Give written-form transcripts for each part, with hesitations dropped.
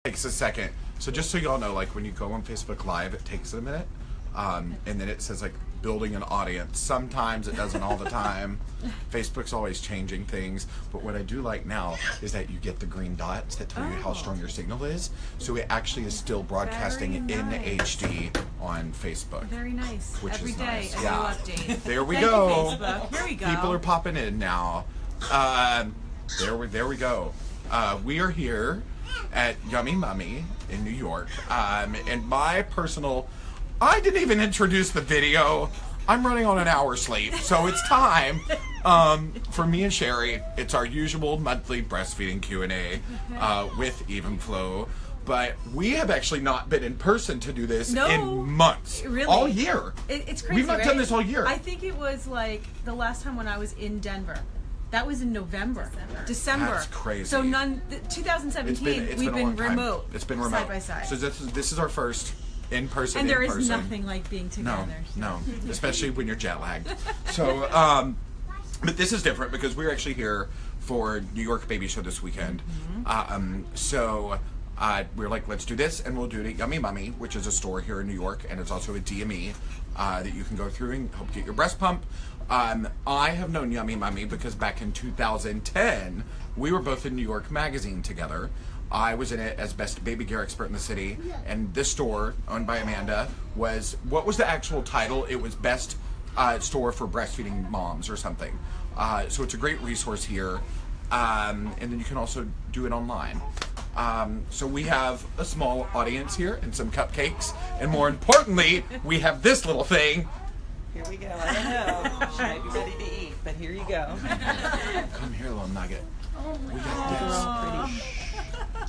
Takes a second. So just so y'all know, like when you go on Facebook Live, it takes a minute. And then it says like building an audience. Sometimes it doesn't all the time. Facebook's always changing things. But what I do like now is that you get the green dots that tell you how strong your signal is. So it actually is still broadcasting in HD on Facebook. Very nice. Which Every is day nice. a new update. There we Thank go. you, Facebook. Here we go. People are popping in now. There we go. We are here at Yummy Mummy in New York. And my personal... I didn't even introduce the video. I'm running on an hour sleep, so it's time for me and Sherry. It's our usual monthly breastfeeding Q&A with Even Flow. But we have actually not been in person to do this in months. Really? All year. It's crazy, We've not done this all year. I think it was like the last time when I was in Denver. That was in November. December. That's crazy. So 2017, we've been remote. It's been remote. Side by side. So this is our first in person. And there is nothing like being together. No, especially when you're jet lagged. So, but this is different because we're actually here for New York Baby Show this weekend. So we're like, let's do this, and we'll do it at Yummy Mummy, which is a store here in New York, and it's also a DME that you can go through and help get your breast pump. I have known Yummy Mummy because back in 2010, we were both in New York Magazine together. I was in it as best baby gear expert in the city, and this store, owned by Amanda, was, what was the actual title? It was best store for breastfeeding moms or something. So it's a great resource here, and then you can also do it online. So we have a small audience here and some cupcakes, and more importantly, we have this little thing. Here we go. I don't know. She might be ready to eat, but here you go. Come here, little nugget. We got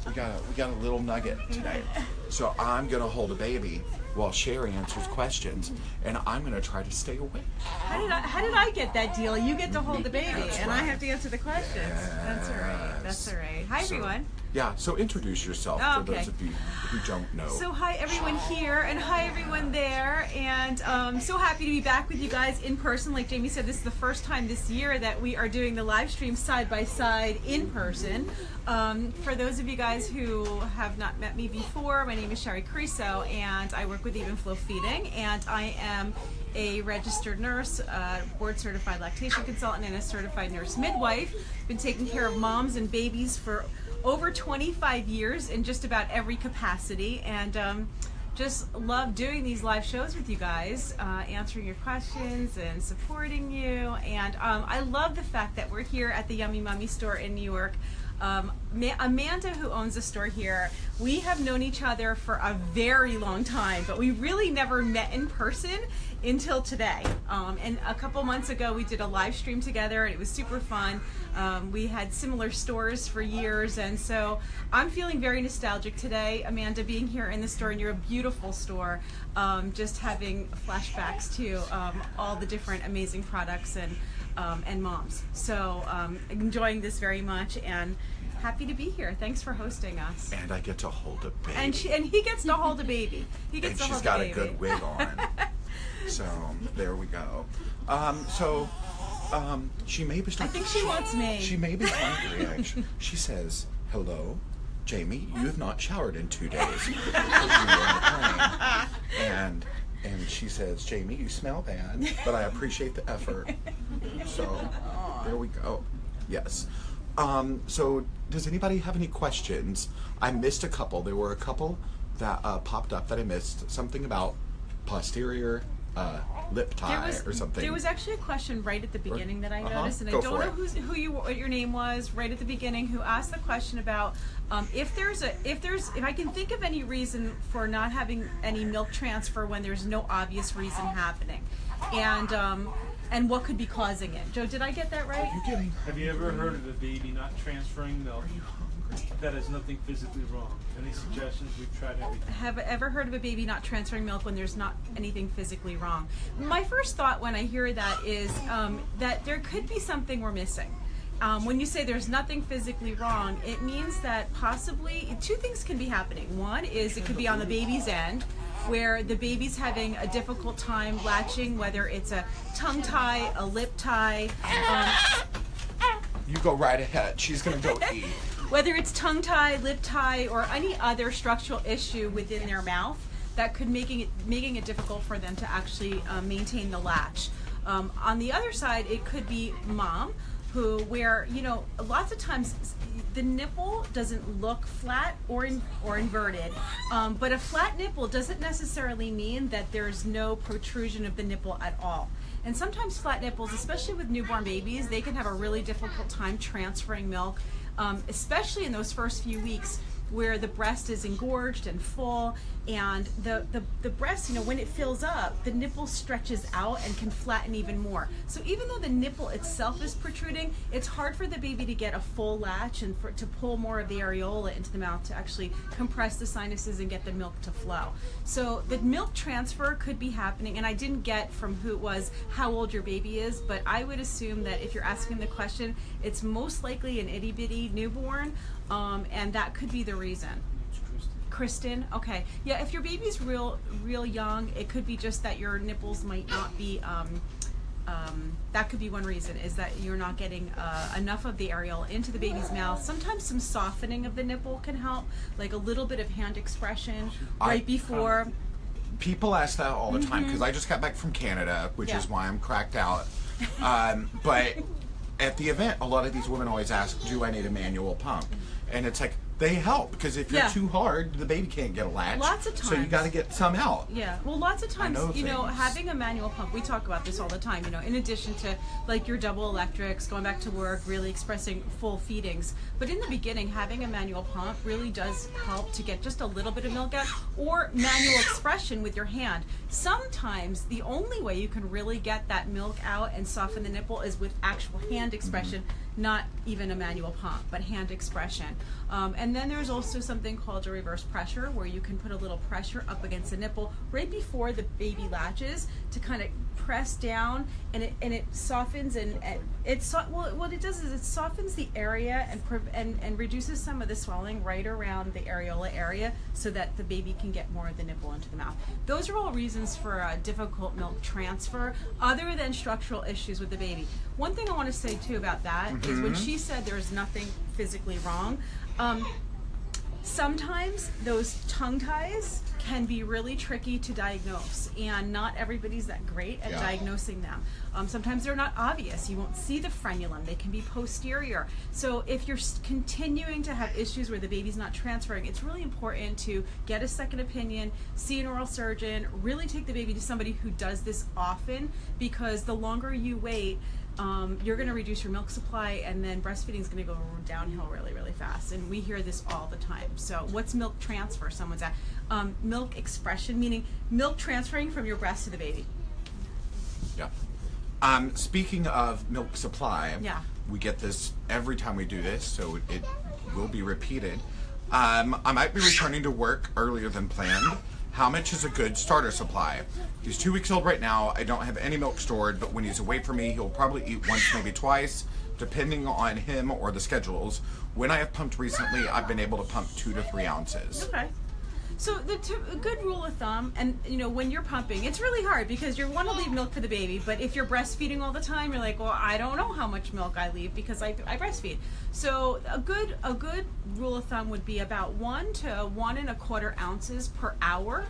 this. We got a little nugget today. So I'm gonna hold a baby while Sherry answers questions, and I'm gonna try to stay awake. How did I get that deal? You get to hold the baby, That's and right. I have to answer the questions. That's all right. That's all right. Hi, everyone. Yeah, so introduce yourself for those of you who don't know. So hi everyone here and hi everyone there, and so happy to be back with you guys in person. Like Jamie said, this is the first time this year that we are doing the live stream side by side in person. For those of you guys who have not met me before, my name is Sherry Creso, and I work with Even Flow Feeding, and I am a registered nurse, board certified lactation consultant, and a certified nurse midwife. Been taking care of moms and babies for over 25 years in just about every capacity, and just love doing these live shows with you guys, answering your questions and supporting you. And I love the fact that we're here at the Yummy Mummy store in New York. Amanda, who owns the store here, we have known each other for a very long time, but we really never met in person until today. And a couple months ago we did a live stream together, and it was super fun. We had similar stores for years, and so I'm feeling very nostalgic today, Amanda, being here in the store, and you're a beautiful store, just having flashbacks to all the different amazing products and moms. So enjoying this very much, and happy to be here. Thanks for hosting us. And I get to hold a baby. And he gets to hold a baby. He gets to hold a baby. And she's got a good wig on. So there we go. She may be. I think she wants me. She may be hungry. Actually, she says, "Hello, Jamie. You have not showered in 2 days because you were on the plane." And she says, "Jamie, you smell bad, but I appreciate the effort." So there we go. Yes. So does anybody have any questions? I missed a couple. There were a couple that popped up that I missed. Something about posterior lip tie or something. There was actually a question right at the beginning that I noticed, and I don't know what your name was right at the beginning, who asked the question about if I can think of any reason for not having any milk transfer when there's no obvious reason happening, and what could be causing it. Joe, did I get that right? Have you ever heard of a baby not transferring milk? That is nothing physically wrong. Any suggestions? We've tried everything. Have ever heard of a baby not transferring milk when there's not anything physically wrong? My first thought when I hear that is that there could be something we're missing. When you say there's nothing physically wrong, it means that possibly two things can be happening. One is it could be on the baby's end, where the baby's having a difficult time latching, whether it's a tongue tie, a lip tie. You go right ahead. She's gonna go eat. whether it's tongue tie, lip tie, or any other structural issue within their mouth that could making it difficult for them to actually maintain the latch. On the other side, it could be mom, where lots of times the nipple doesn't look flat or inverted, but a flat nipple doesn't necessarily mean that there's no protrusion of the nipple at all. And sometimes flat nipples, especially with newborn babies, they can have a really difficult time transferring milk, especially in those first few weeks where the breast is engorged and full, and the breast, when it fills up, the nipple stretches out and can flatten even more. So even though the nipple itself is protruding, it's hard for the baby to get a full latch and to pull more of the areola into the mouth to actually compress the sinuses and get the milk to flow. So the milk transfer could be happening, and I didn't get from who it was how old your baby is, but I would assume that if you're asking the question, it's most likely an itty bitty newborn, and that could be the reason. Kristen, okay, yeah. If your baby's real young, it could be just that your nipples might not be. That could be one reason, is that you're not getting enough of the areola into the baby's mouth. Sometimes some softening of the nipple can help, like a little bit of hand expression right before. People ask that all the time because I just got back from Canada, which is why I'm cracked out. But at the event, a lot of these women always ask, "Do I need a manual pump?" And it's like, they help, because if you're too hard, the baby can't get a latch. Lots of times. So you got to get some out. Yeah. Well, lots of times, having a manual pump, we talk about this all the time, in addition to like your double electrics, going back to work, really expressing full feedings. But in the beginning, having a manual pump really does help to get just a little bit of milk out, or manual expression with your hand. Sometimes the only way you can really get that milk out and soften the nipple is with actual hand expression, not even a manual pump, but hand expression. And then there's also something called a reverse pressure, where you can put a little pressure up against the nipple right before the baby latches to kind of press down, and it softens, and what it does is it softens the area and reduces some of the swelling right around the areola area, so that the baby can get more of the nipple into the mouth. Those are all reasons for a difficult milk transfer, other than structural issues with the baby. One thing I want to say too about that is when she said there's nothing physically wrong, sometimes those tongue ties can be really tricky to diagnose, and not everybody's that great at diagnosing them. Sometimes they're not obvious. You won't see the frenulum. They can be posterior. So if you're continuing to have issues where the baby's not transferring, it's really important to get a second opinion, see an oral surgeon, really take the baby to somebody who does this often, because the longer you wait, you're going to reduce your milk supply, and then breastfeeding is going to go downhill really, really fast. And we hear this all the time. So what's milk transfer? Someone's at milk expression, meaning milk transferring from your breast to the baby. Yeah. Speaking of milk supply, we get this every time we do this, so it will be repeated. I might be returning to work earlier than planned. How much is a good starter supply? He's 2 weeks old right now. I don't have any milk stored, but when he's away from me, he'll probably eat once, maybe twice, depending on him or the schedules. When I have pumped recently, I've been able to pump 2 to 3 ounces. Okay. So a good rule of thumb, and when you're pumping, it's really hard because you want to leave milk for the baby, but if you're breastfeeding all the time, you're like, well, I don't know how much milk I leave because I breastfeed. So a good rule of thumb would be about 1 to 1 1/4 ounces per hour,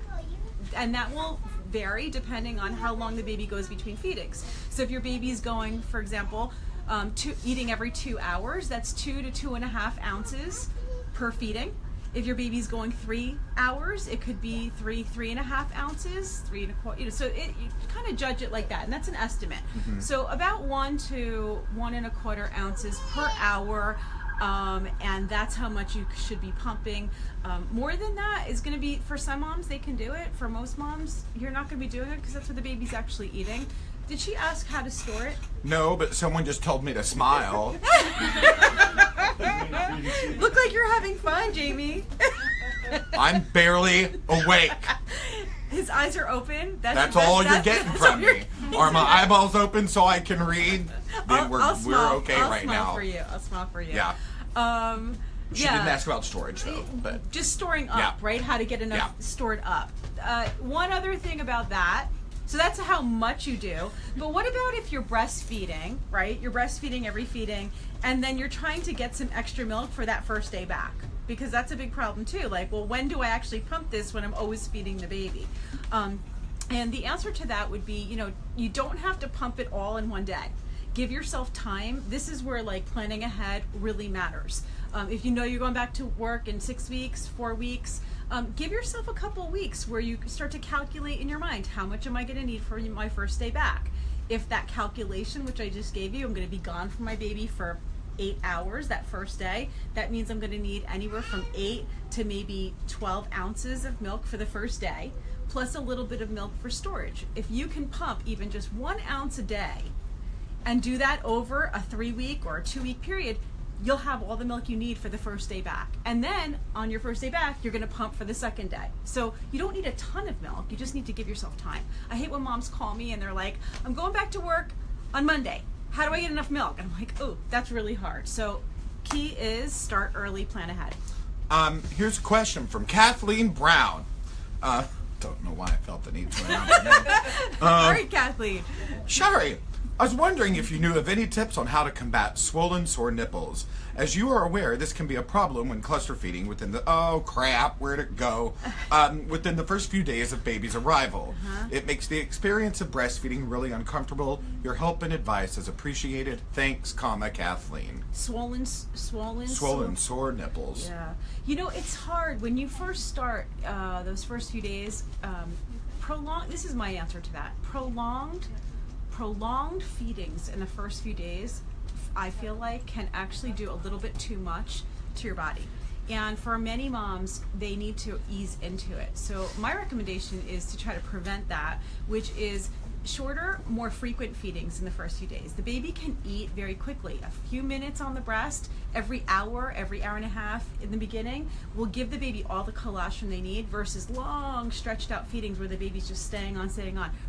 and that will vary depending on how long the baby goes between feedings. So if your baby's going, for example, eating every 2 hours, that's 2 to 2.5 ounces per feeding. If your baby's going 3 hours, it could be 3.5 ounces, 3 1/4. So you kind of judge it like that, and that's an estimate. So about 1 to 1 1/4 ounces per hour, and that's how much you should be pumping. More than that is going to be, for some moms, they can do it. For most moms, you're not going to be doing it because that's what the baby's actually eating. Did she ask how to store it? No, but someone just told me to smile. Look like you're having fun, Jamie. I'm barely awake. His eyes are open. That's all you're getting from me. Are my eyeballs open so I can read? Then we're okay right now. I'll smile for you. Yeah. She didn't ask about storage though, but just storing up, right? How to get enough stored up. One other thing about that So that's how much you do. But what about if you're breastfeeding, right? You're breastfeeding every feeding, and then you're trying to get some extra milk for that first day back, because that's a big problem too. Like, well, when do I actually pump this when I'm always feeding the baby? And the answer to that would be, you don't have to pump it all in one day. Give yourself time. This is where like planning ahead really matters. If you know you're going back to work in 6 weeks, 4 weeks, give yourself a couple weeks where you start to calculate in your mind, how much am I going to need for my first day back? If that calculation, which I just gave you, I'm going to be gone from my baby for 8 hours that first day, that means I'm going to need anywhere from 8 to maybe 12 ounces of milk for the first day, plus a little bit of milk for storage. If you can pump even just 1 ounce a day and do that over a 3-week or a 2-week period, you'll have all the milk you need for the first day back. And then on your first day back, you're gonna pump for the second day. So you don't need a ton of milk, you just need to give yourself time. I hate when moms call me and they're like, I'm going back to work on Monday. How do I get enough milk? And I'm like, oh, that's really hard. So key is start early, plan ahead. Here's a question from Kathleen Brown. Don't know why I felt the need to announce her name. All right, Kathleen. Shari, I was wondering if you knew of any tips on how to combat swollen, sore nipples. As you are aware, this can be a problem when cluster feeding within the, oh crap, where'd it go? Within the first few days of baby's arrival. It makes the experience of breastfeeding really uncomfortable. Your help and advice is appreciated. Thanks, Kathleen. Swollen, sore nipples. Yeah. It's hard when you first start those first few days. This is my answer to that. Prolonged feedings in the first few days, I feel like, can actually do a little bit too much to your body. And for many moms, they need to ease into it. So my recommendation is to try to prevent that, which is shorter, more frequent feedings in the first few days. The baby can eat very quickly. A few minutes on the breast, every hour and a half in the beginning will give the baby all the colostrum they need, versus long stretched out feedings where the baby's just staying on.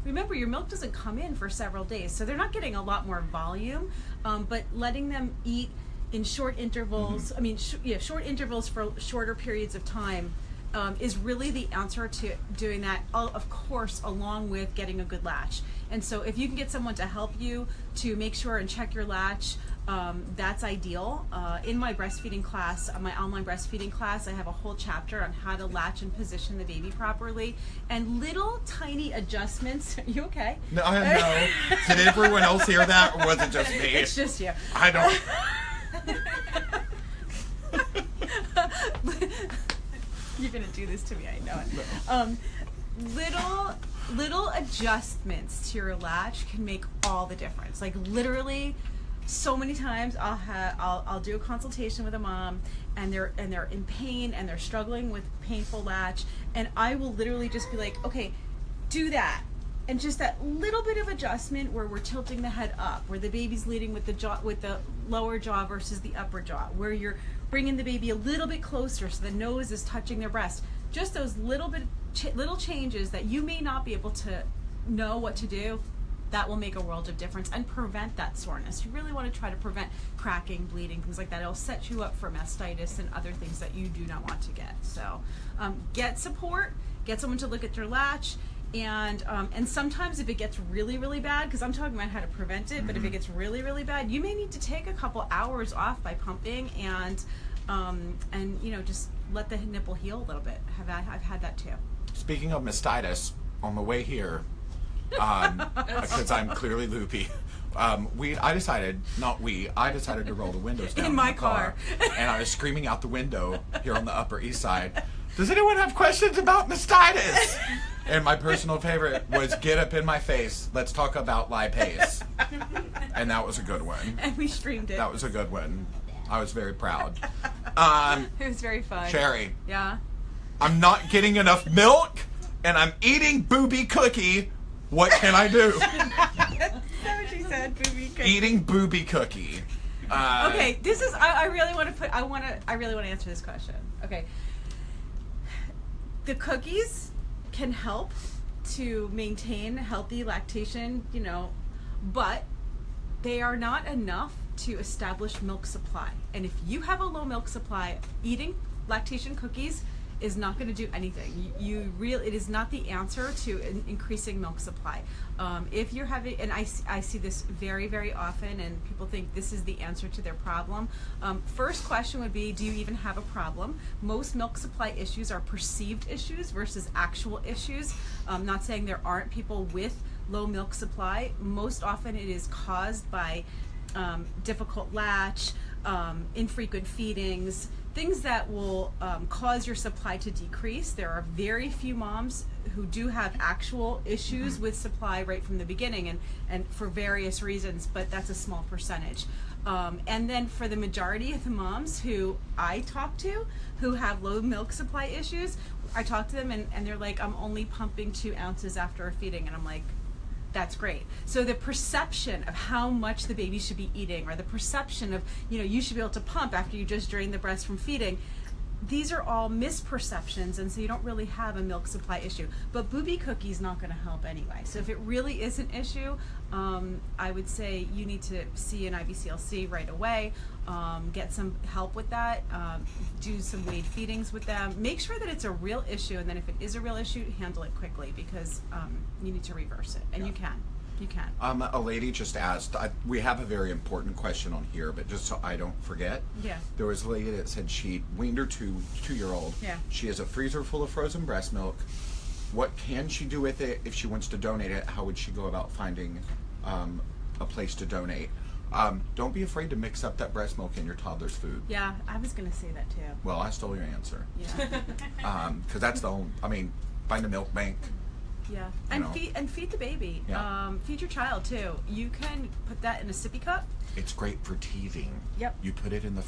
Remember, your milk doesn't come in for several days, so they're not getting a lot more volume, but letting them eat in short intervals, short intervals for shorter periods of time is really the answer to doing that, of course, along with getting a good latch. And so if you can get someone to help you to make sure and check your latch, that's ideal. In my breastfeeding class, my online breastfeeding class, I have a whole chapter on how to latch and position the baby properly, and little tiny adjustments. Are you okay? No, I know. Did everyone else hear that, or was it just me? It's just you. I don't. You're gonna do this to me, I know it. No. Little adjustments to your latch can make all the difference. Like, literally, so many times I'll do a consultation with a mom, and they're in pain and they're struggling with painful latch, and I will literally just be like, okay, do that. And just that little bit of adjustment where we're tilting the head up, where the baby's leading with the jaw, with the lower jaw versus the upper jaw, where you're bringing the baby a little bit closer so the nose is touching their breast. Just those little changes that you may not be able to know what to do, that will make a world of difference and prevent that soreness. You really want to try to prevent cracking, bleeding, things like that. It'll set you up for mastitis and other things that you do not want to get. So get support, get someone to look at your latch. And sometimes if it gets really, really bad, because I'm talking about how to prevent it, but if it gets really, really bad, you may need to take a couple hours off by pumping and just let the nipple heal a little bit. I've had that too. Speaking of mastitis, on the way here, because I'm clearly loopy, I decided to roll the windows down in my car. And I was screaming out the window here on the Upper East Side, does anyone have questions about mastitis? And my personal favorite was, get up in my face, let's talk about lipase. And that was a good one. And we streamed it. That was a good one. I was very proud. It was very fun. Sherry. Yeah? I'm not getting enough milk, and I'm eating booby cookie. What can I do? That's what she said, booby cookie. Eating booby cookie. Okay, this is, I really want to answer this question. Okay. The cookies can help to maintain healthy lactation, but they are not enough to establish milk supply. And if you have a low milk supply, eating lactation cookies is not going to do anything. It is not the answer to increasing milk supply. If you're having, and I see this very, very often, and people think this is the answer to their problem. First question would be, do you even have a problem? Most milk supply issues are perceived issues versus actual issues. Not saying there aren't people with low milk supply. Most often it is caused by difficult latch, infrequent feedings, things that will cause your supply to decrease. There are very few moms who do have actual issues with supply right from the beginning, and for various reasons, but that's a small percentage. And then for the majority of the moms who I talk to who have low milk supply issues, I talk to them and they're like, I'm only pumping 2 ounces after a feeding, and I'm like, that's great. So the perception of how much the baby should be eating, or the perception of, you should be able to pump after you just drain the breast from feeding, these are all misperceptions, and so you don't really have a milk supply issue. But booby cookie is not going to help anyway. So if it really is an issue, I would say you need to see an IBCLC right away, get some help with that, do some weighed feedings with them. Make sure that it's a real issue, and then if it is a real issue, handle it quickly, because you need to reverse it, and you can. You can. A lady just asked, we have a very important question on here, but just so I don't forget. Yeah. There was a lady that said she weaned her two-year-old. Yeah. She has a freezer full of frozen breast milk. What can she do with it if she wants to donate it? How would she go about finding a place to donate? Don't be afraid to mix up that breast milk in your toddler's food. Yeah, I was going to say that too. Well, I stole your answer. Yeah. Because that's the only, find a milk bank. Yeah, and feed the baby. Yeah. Feed your child too. You can put that in a sippy cup. It's great for teething. Yep. You put it in the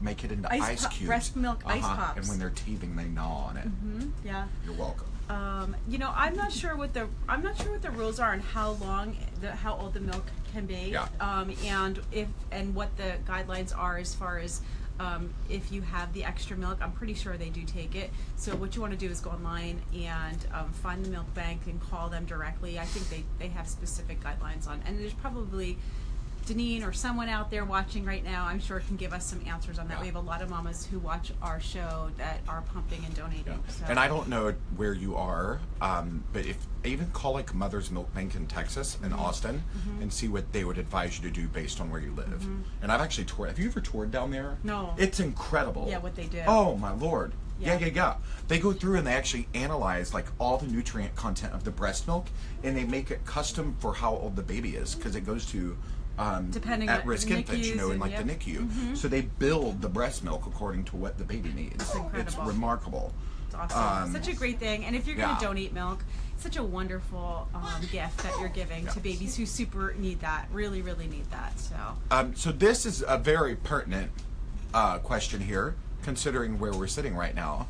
make it into ice cubes. Breast milk ice pops. And when they're teething, they gnaw on it. Mm-hmm. Yeah. You're welcome. I'm not sure what the rules are on how old the milk can be. Yeah. And what the guidelines are as far as if you have the extra milk. I'm pretty sure they do take it. So what you want to do is go online and find the milk bank and call them directly. I think they have specific guidelines on, and there's probably Deneen or someone out there watching right now, I'm sure, can give us some answers on that. Yeah. We have a lot of mamas who watch our show that are pumping and donating. Yeah. So. And I don't know where you are, but if even call like Mother's Milk Bank in Texas and Austin and see what they would advise you to do based on where you live. And I've actually toured. Have you ever toured down there? No. It's incredible. Yeah, what they do. Oh my Lord. Yeah. Yeah. They go through and they actually analyze like all the nutrient content of the breast milk, and they make it custom for how old the baby is, because it goes to depending at-risk on infants, NICUs in like and, the NICU. So they build the breast milk according to what the baby needs. It's incredible. It's remarkable. It's awesome. Such a great thing. And if you're going to Yeah. donate milk, it's such a wonderful gift that you're giving to babies who super need that, really, really need that. So this is a very pertinent question here, considering where we're sitting right now.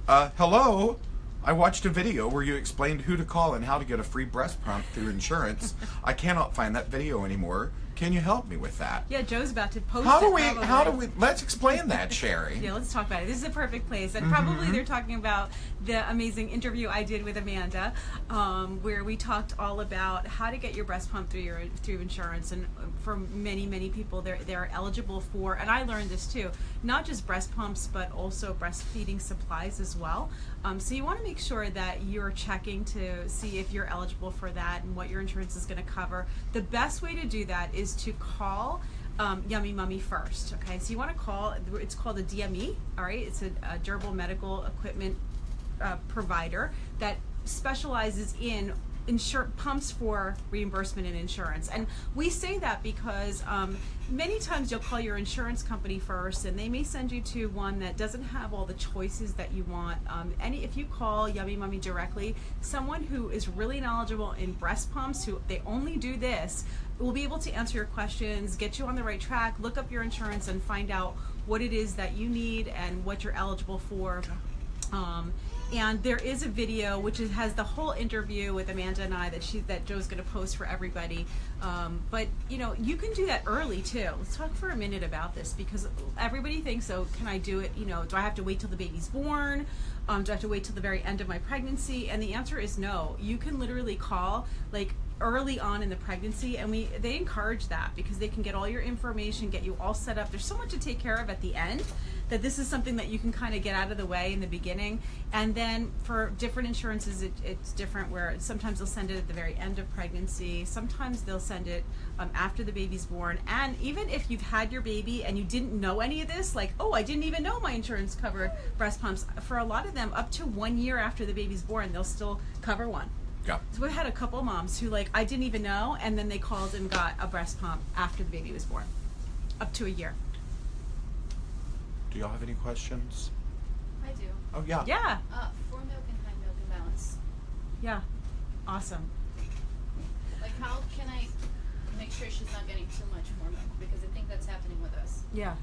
Hello. I watched a video where you explained who to call and how to get a free breast pump through insurance. I cannot find that video anymore. Can you help me with that? Yeah, Joe's about to post How do it. we, let's explain that, Sherry. Yeah, let's talk about it. This is a perfect place. And probably they're talking about the amazing interview I did with Amanda, where we talked all about how to get your breast pump through insurance. And for many, many people, they're eligible for, and I learned this too, not just breast pumps, but also breastfeeding supplies as well. So you want to make sure that you're checking to see if you're eligible for that and what your insurance is going to cover. The best way to do that is to call Yummy Mummy first. Okay, so you want to call. It's called a DME. All right, it's a durable medical equipment provider that specializes in pumps for reimbursement and insurance. And we say that because many times you'll call your insurance company first, and they may send you to one that doesn't have all the choices that you want. If you call Yummy Mummy directly, someone who is really knowledgeable in breast pumps, who they only do this, will be able to answer your questions, get you on the right track, look up your insurance, and find out what it is that you need and what you're eligible for. And there is a video which has the whole interview with Amanda and I that Joe's going to post for everybody. But you can do that early too. Let's talk for a minute about this, because everybody thinks, oh, can I do it? Do I have to wait till the baby's born? Do I have to wait till the very end of my pregnancy? And the answer is no. You can literally call, like, early on in the pregnancy, and they encourage that because they can get all your information, get you all set up. There's so much to take care of at the end that this is something that you can kind of get out of the way in the beginning. And then for different insurances, it's different, where sometimes they'll send it at the very end of pregnancy. Sometimes they'll send it after the baby's born. And even if you've had your baby and you didn't know any of this, like, oh, I didn't even know my insurance covered breast pumps, for a lot of them, up to 1 year after the baby's born, they'll still cover one. Yeah. So we've had a couple moms who, like, I didn't even know, and then they called and got a breast pump after the baby was born, up to a year. Do y'all have any questions? I do. Oh, yeah. Yeah. Fore milk and hind milk imbalance. Yeah. Awesome. Like, how can I make sure she's not getting too much fore milk? Because I think that's happening with us. Yeah.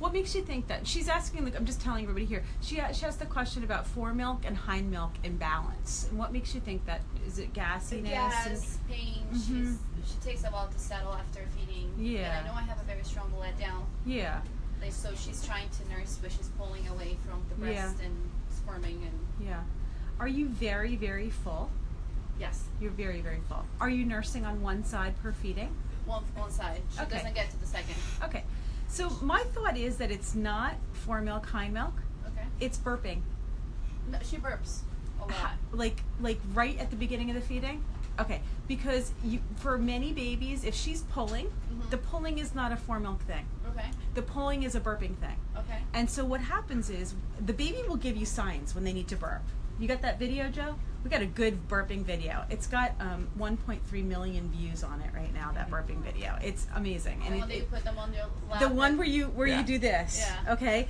What makes you think that? She's asking, like, I'm just telling everybody here, she asked the question about fore milk and hind milk imbalance. And what makes you think that? Is it gassiness? Gas, pain. Mhm. She takes a while to settle after feeding. Yeah. And I know I have a very strong letdown. Yeah. Like, so she's trying to nurse, but she's pulling away from the breast and squirming and. Yeah. Are you very, very full? Yes. You're very, very full. Are you nursing on one side per feeding? One side. She Okay. doesn't get to the second. Okay. So my thought is that it's not fore milk, hind milk. Okay. It's burping. No, she burps a lot. Like right at the beginning of the feeding? Okay. Because for many babies, if she's pulling, the pulling is not a fore milk thing. Okay. The pulling is a burping thing. Okay. And so what happens is the baby will give you signs when they need to burp. You got that video, Joe? We got a good burping video. It's got 1.3 million views on it right now, that burping video. It's amazing. And And when you put them on your lap. the one where you Yeah. do this. Yeah. Okay?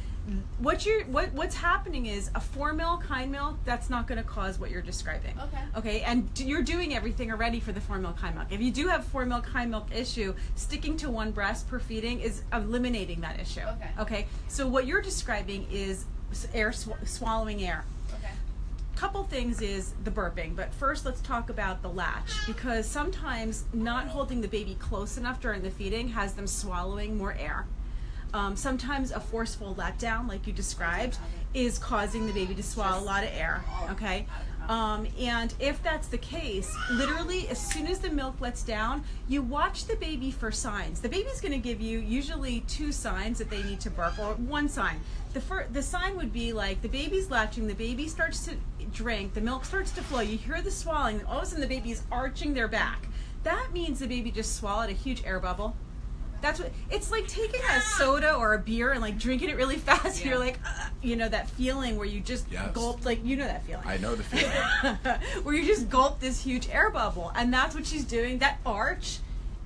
What's happening is a fore milk, hind milk, that's not going to cause what you're describing. Okay. Okay, and you're doing everything already for the fore milk, hind milk. If you do have fore milk, hind milk issue, sticking to one breast per feeding is eliminating that issue. Okay. Okay, so what you're describing is swallowing air. Okay. Couple things is the burping, but first let's talk about the latch, because sometimes not holding the baby close enough during the feeding has them swallowing more air. Sometimes a forceful letdown, like you described, is causing the baby to swallow a lot of air, okay? And if that's the case, literally as soon as the milk lets down, you watch the baby for signs. The baby's going to give you usually 2 signs that they need to burp, or 1 sign. The sign would be like the baby's latching, the baby starts to drink, the milk starts to flow, you hear the swallowing, and all of a sudden the baby's arching their back. That means the baby just swallowed a huge air bubble. That's what it's like, taking a soda or a beer and like drinking it really fast. Yeah. You're like, you know, that feeling where you just gulp, like, you know that feeling. I know the feeling. Where you just gulp this huge air bubble, and that's what she's doing. That arch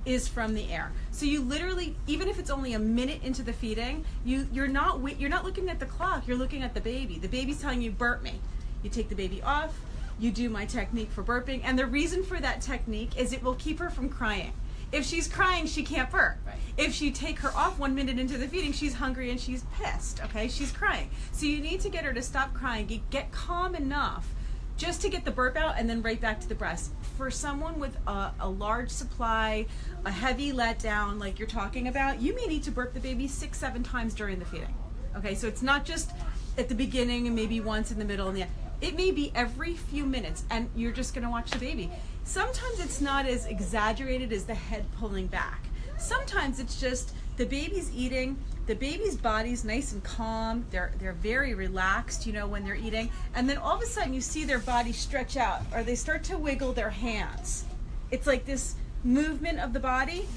is from the air. So you literally, even if it's only a minute into the feeding, you're not looking at the clock. You're looking at the baby. The baby's telling you, burp me. You take the baby off. You do my technique for burping, and the reason for that technique is it will keep her from crying. If she's crying, she can't burp. Right. If you take her off 1 minute into the feeding, she's hungry and she's pissed, okay? She's crying. So you need to get her to stop crying, get calm enough just to get the burp out and then right back to the breast. For someone with a large supply, a heavy letdown like you're talking about, you may need to burp the baby 6-7 times during the feeding. Okay, so it's not just at the beginning and maybe once in the middle and the end. It may be every few minutes, and you're just going to watch the baby. Sometimes it's not as exaggerated as the head pulling back. Sometimes it's just the baby's eating, the baby's body's nice and calm, they're very relaxed, you know, when they're eating, and then all of a sudden you see their body stretch out, or they start to wiggle their hands. It's like this movement of the body.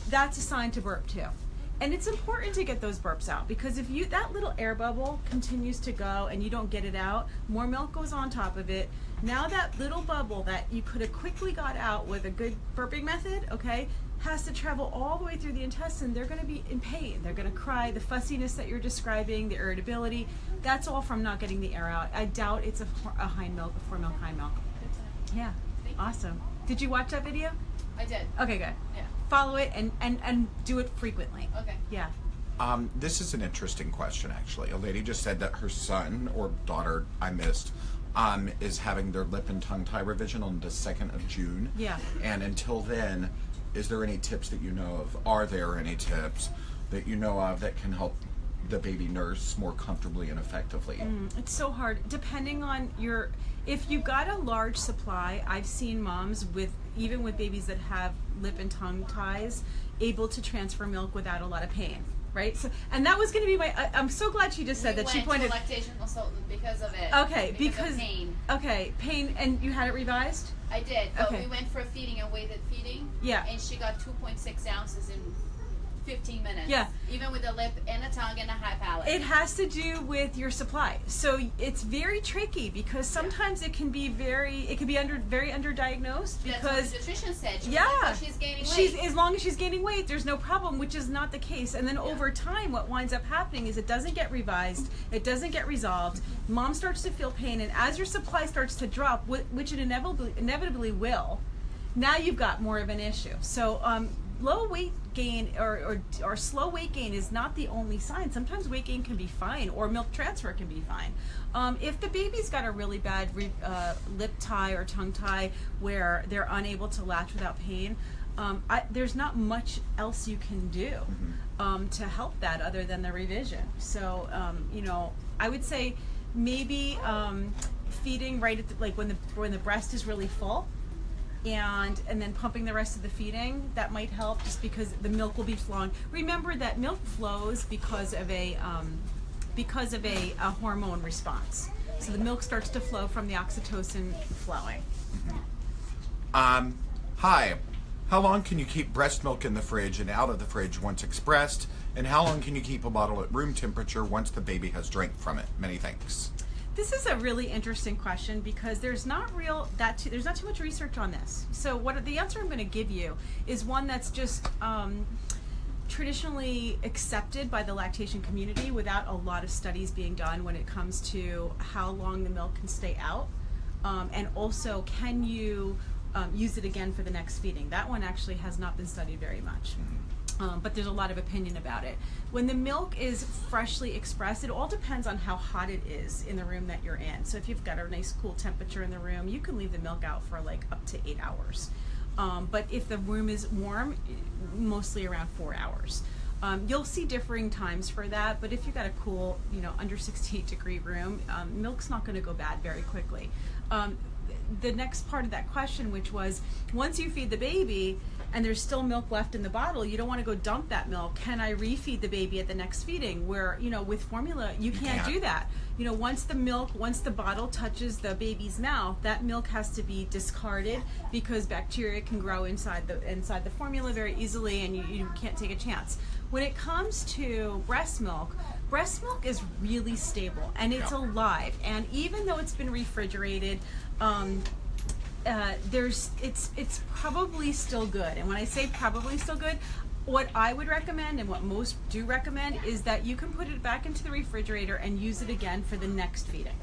That's a sign to burp too. And it's important to get those burps out, because if that little air bubble continues to go and you don't get it out, more milk goes on top of it. Now that little bubble that you could have quickly got out with a good burping method, okay, has to travel all the way through the intestine. They're going to be in pain. They're going to cry. The fussiness that you're describing, the irritability, that's all from not getting the air out. I doubt it's a hind milk, a fore milk, hind milk. Yeah, awesome. Did you watch that video? I did. Okay, good. Yeah. Follow it and do it frequently. Okay. Yeah. This is an interesting question, actually. A lady just said that her son or daughter, I missed, is having their lip and tongue tie revision on the 2nd of June. Yeah. And until then, is there any tips that you know of? Are there any tips that you know of that can help the baby nurse more comfortably and effectively? It's so hard. Depending on If you got a large supply, I've seen moms even with babies that have lip and tongue ties, able to transfer milk without a lot of pain, right? So, and that was going to be I'm so glad she just said that. She pointed. To a lactation consultant because of it. Okay, because of pain. Okay, pain, and you had it revised. I did, but Okay. we went for a feeding and weighted feeding. Yeah. And she got 2.6 ounces in 15 minutes. Yeah. Even with a lip and a tongue and a high palate. It has to do with your supply. So it's very tricky because sometimes it can be very underdiagnosed because that's what the nutrition said. She was yeah, like, oh, she's gaining weight. as long as she's gaining weight, there's no problem, which is not the case. And then over time, what winds up happening is it doesn't get revised, it doesn't get resolved. Mom starts to feel pain, and as your supply starts to drop, which it inevitably will, now you've got more of an issue. So low weight gain or slow weight gain is not the only sign. Sometimes weight gain can be fine, or milk transfer can be fine. If the baby's got a really bad lip tie or tongue tie where they're unable to latch without pain, there's not much else you can do to help that other than the revision. So I would say maybe feeding right at when the breast is really full, and then pumping the rest of the feeding, that might help, just because the milk will be flowing. Remember that milk flows because of a hormone response. So the milk starts to flow from the oxytocin flowing. Hi. How long can you keep breast milk in the fridge and out of the fridge once expressed? And how long can you keep a bottle at room temperature once the baby has drank from it? Many thanks. This is a really interesting question because there's not too much research on this. So the answer I'm going to give you is one that's just traditionally accepted by the lactation community without a lot of studies being done when it comes to how long the milk can stay out, and also can you use it again for the next feeding. That one actually has not been studied very much. But there's a lot of opinion about it. When the milk is freshly expressed, it all depends on how hot it is in the room that you're in. So if you've got a nice cool temperature in the room, you can leave the milk out for like up to 8 hours. But if the room is warm, mostly around 4 hours. You'll see differing times for that, but if you've got a cool, under 68 degree room, milk's not going to go bad very quickly. The next part of that question, which was, once you feed the baby and there's still milk left in the bottle, you don't want to go dump that milk. Can I refeed the baby at the next feeding? Where, with formula, you can't do that. Once the bottle touches the baby's mouth, that milk has to be discarded because bacteria can grow inside the formula very easily, and you can't take a chance. When it comes to breast milk is really stable and it's alive. And even though it's been refrigerated, it's probably still good. And when I say probably still good, what I would recommend, and what most do recommend, is that you can put it back into the refrigerator and use it again for the next feeding.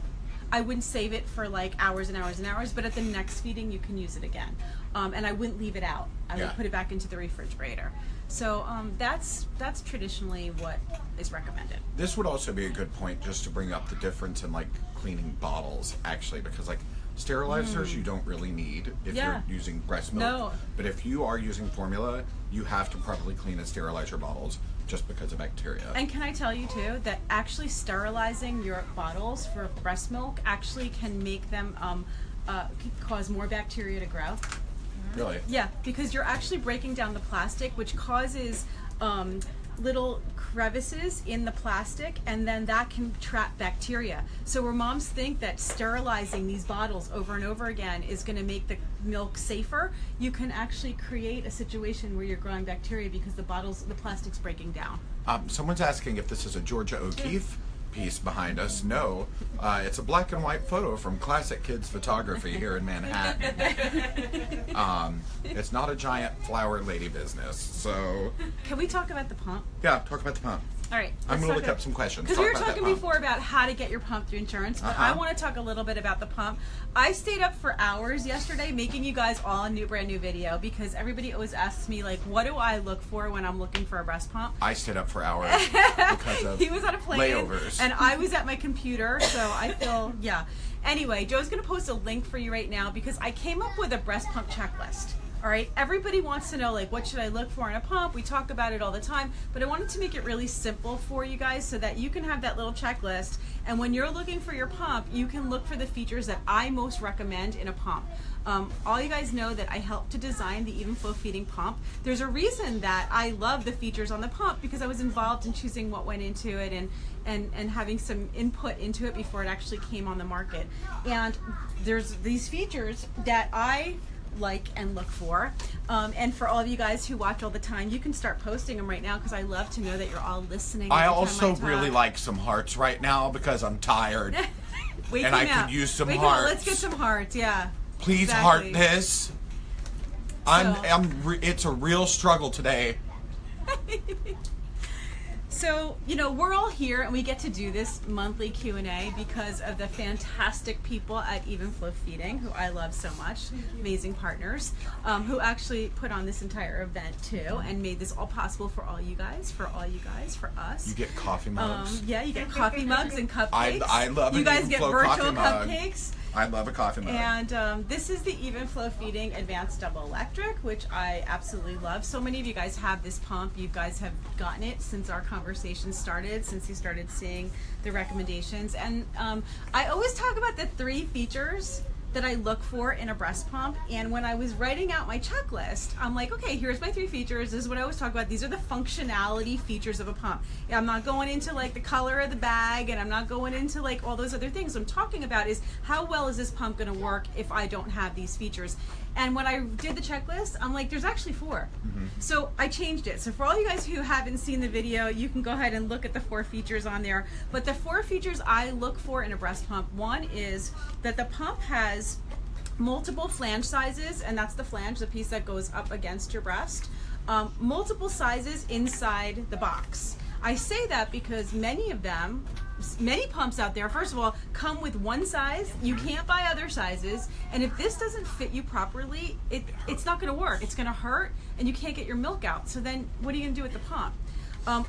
I wouldn't save it for like hours and hours and hours, but at the next feeding you can use it again. And I wouldn't leave it out. I would put it back into the refrigerator. So that's traditionally what is recommended. This would also be a good point just to bring up the difference in like cleaning bottles, actually, because like sterilizers you don't really need if you're using breast milk. No. But if you are using formula, you have to properly clean the sterilizer bottles just because of bacteria. And can I tell you too that actually sterilizing your bottles for breast milk actually can make them cause more bacteria to grow. Really? Yeah, because you're actually breaking down the plastic, which causes little crevices in the plastic, and then that can trap bacteria. So where moms think that sterilizing these bottles over and over again is going to make the milk safer, you can actually create a situation where you're growing bacteria because the plastic's breaking down. Someone's asking if this is a Georgia O'Keeffe piece behind us. No, it's a black and white photo from Classic Kids Photography here in Manhattan. It's not a giant flower lady business, so... Can we talk about the pump? Yeah, talk about the pump. All right. I'm going to look up some questions. Because we were talking before about how to get your pump through insurance, but I want to talk a little bit about the pump. I stayed up for hours yesterday making you guys all a brand new video because everybody always asks me, like, what do I look for when I'm looking for a breast pump? I stayed up for hours because of he was on a plane, layovers. And I was at my computer, so I feel, Anyway, Joe's going to post a link for you right now because I came up with a breast pump checklist. All right, everybody wants to know, like, what should I look for in a pump? We talk about it all the time, but I wanted to make it really simple for you guys so that you can have that little checklist, and when you're looking for your pump, you can look for the features that I most recommend in a pump. All you guys know that I helped to design the Even Flow feeding pump. There's a reason that I love the features on the pump, because I was involved in choosing what went into it and having some input into it before it actually came on the market. And there's these features that I like and look for, and for all of you guys who watch all the time, you can start posting them right now, because I love to know that you're all listening. I every time also talk. really like some hearts right now because I'm tired. Wake and me I up. could use some Wake me up. hearts. Let's get some hearts. Yeah. Please Exactly. heart this. It's a real struggle today. So, you know, we're all here and we get to do this monthly Q&A because of the fantastic people at Even Flow Feeding, who I love so much, amazing partners, who actually put on this entire event too and made this all possible for all you guys, for us. You get coffee mugs. Yeah, you get coffee mugs and cupcakes. I love you an guys Even get Flow virtual coffee mug. cupcakes. I love a coffee mug. And this is the Even Flow Feeding Advanced Double Electric, which I absolutely love. So many of you guys have this pump. You guys have gotten it since our conversation started, since you started seeing the recommendations. And I always talk about the 3 features that I look for in a breast pump. And when I was writing out my checklist, I'm like, okay, here's my 3 features. This is what I always talk about. These are the functionality features of a pump. I'm not going into like the color of the bag, and I'm not going into like all those other things. What I'm talking about is how well is this pump going to work if I don't have these features. And when I did the checklist, I'm like, there's actually 4. So I changed it. So for all you guys who haven't seen the video, you can go ahead and look at the 4 features on there. But the 4 features I look for in a breast pump, one is that the pump has multiple flange sizes, and that's the flange, the piece that goes up against your breast. Multiple sizes inside the box. I say that because many pumps out there, first of all, come with one size. You can't buy other sizes, and if this doesn't fit you properly, it's not going to work. It's going to hurt, and you can't get your milk out. So then what are you going to do with the pump?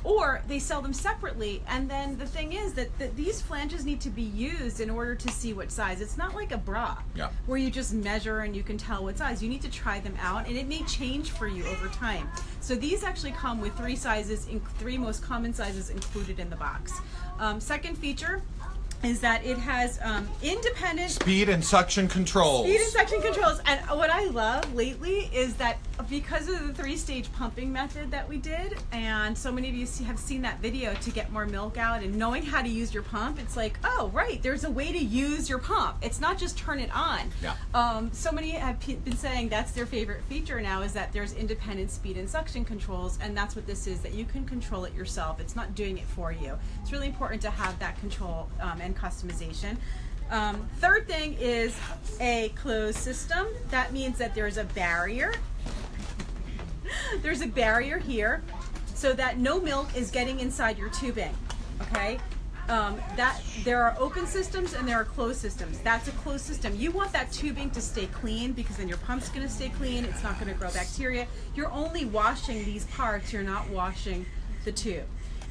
Or they sell them separately, and then the thing is that these flanges need to be used in order to see what size. It's not like a bra where you just measure and you can tell what size. You need to try them out, and it may change for you over time. So these actually come with 3 sizes, 3 most common sizes included in the box. Second feature is that it has independent speed and suction controls. And what I love lately is that because of the 3-stage pumping method that we did, and so many of you have seen that video to get more milk out and knowing how to use your pump, it's like, oh, right, there's a way to use your pump. It's not just turn it on. So many have been saying that's their favorite feature now, is that there's independent speed and suction controls, and that's what this is, that you can control it yourself. It's not doing it for you. It's really important to have that control and customization. Third thing is a closed system. That means that there's a barrier. There's a barrier here so that no milk is getting inside your tubing, okay? That there are open systems and there are closed systems. That's a closed system. You want that tubing to stay clean, because then your pump's going to stay clean. It's not going to grow bacteria. You're only washing these parts. You're not washing the tube.